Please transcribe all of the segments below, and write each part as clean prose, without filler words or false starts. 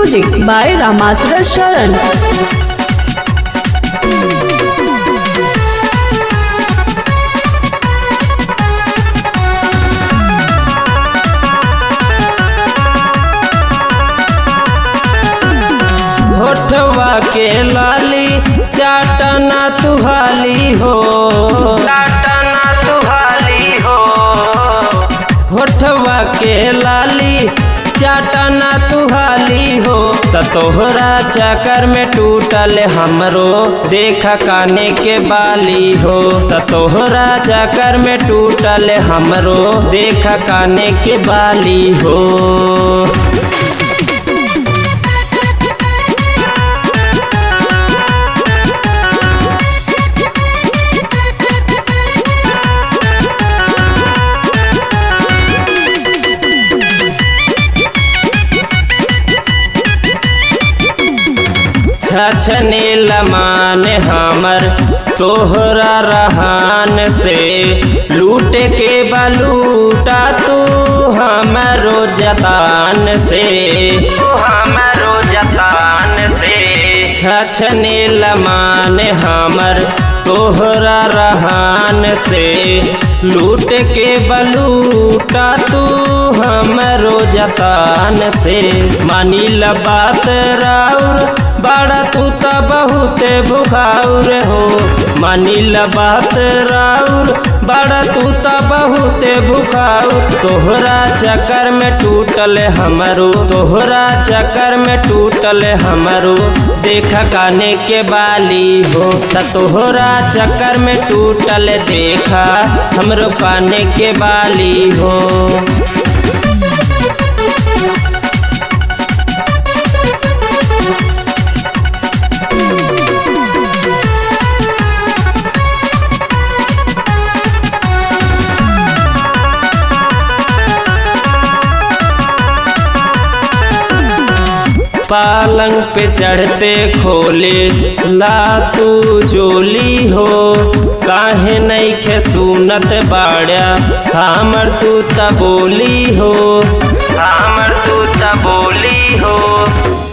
Music by Ramachara Sharan. होठवा के लाली चाटना तुहाली हो, चाटना तुहाली हो। होठवा के लाली चाटना तुहाली हो, तोहरा चक्कर में टूटल हमरो देखा काने के बाली हो, तोहरा चक्कर में टूटल हमरो देखा काने के बाली हो। छछने लमान हमर तोहरा रहान से, लूट के बलूटा तू हमरो जतान से, हमरो जतान से। छछने लमान हमर तोहरा रहान से, लूट के बलूटा तू हमरो जतान से। मानी ल बात राउर बड़ा तू त बहुते भुखाउर हो, मानी ल बात राउर बड़ा तू त बहुते भुखाउर। तोहरा चक्कर में टूटल हमरो, तोहरा चक्कर में टूटल हमरो देखा काने के बाली हो, तोहरा चक्कर में टूटल देखा हमरो काने के बाली हो। पालंग पे चढ़ते खोले ला तू जोली हो, काहे नहीं खे सुनत बाड़ा हमर तू त बोली हो, हमर तू त बोली हो।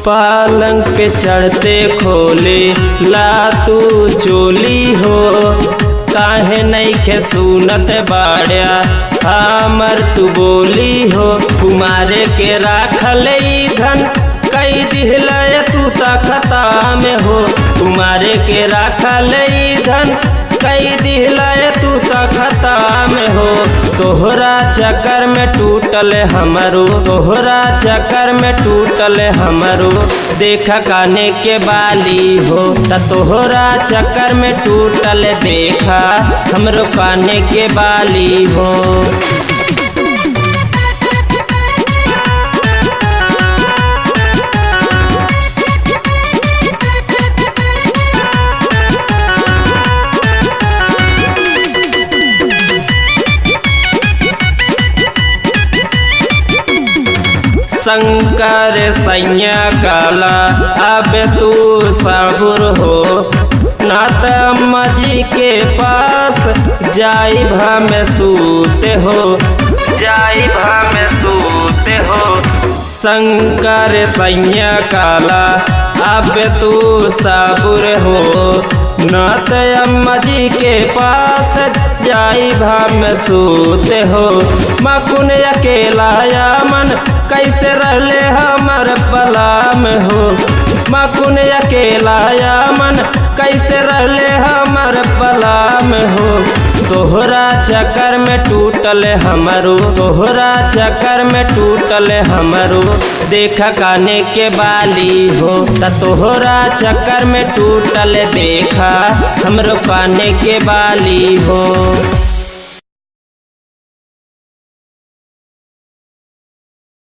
पालंग पे चढ़ते खोले ला तू जोली हो, काहे नहीं खे सुनत बाड़ा हमर तू बोली हो। कुमारे के राखल धन कई दिहलय तू तखता में हो, तुम्हारे के राखल धन कई दिहलय तू तखता में हो। तोहरा चक्कर में टूटल हमरो, तोहरा चक्कर में टूटल हमरो देखा काने के बाली हो, तोहरा चक्कर में टूटल देखा हमरो काने के बाली हो। शंकर सैया काला अब तू सबुर हो, नात अम्मा जी के पास जाई भा में सूते हो, जाई भा में सूते हो। शंकर सैया काला अब तू सबुर हो, नात अम्मा जी के पास जाई भा में सूते हो। मकुन अकेला मन कैसे रहले हमर पला में हो, मकुन अकेला मन कैसे रहले हमर पला में हो। तोहरा चक्कर में टूटल हमरो, तोहरा चक्कर में टूटल हमरो देखा काने के बाली हो, तोहरा चक्कर में टूटल देखा हमरो काने के बाली हो।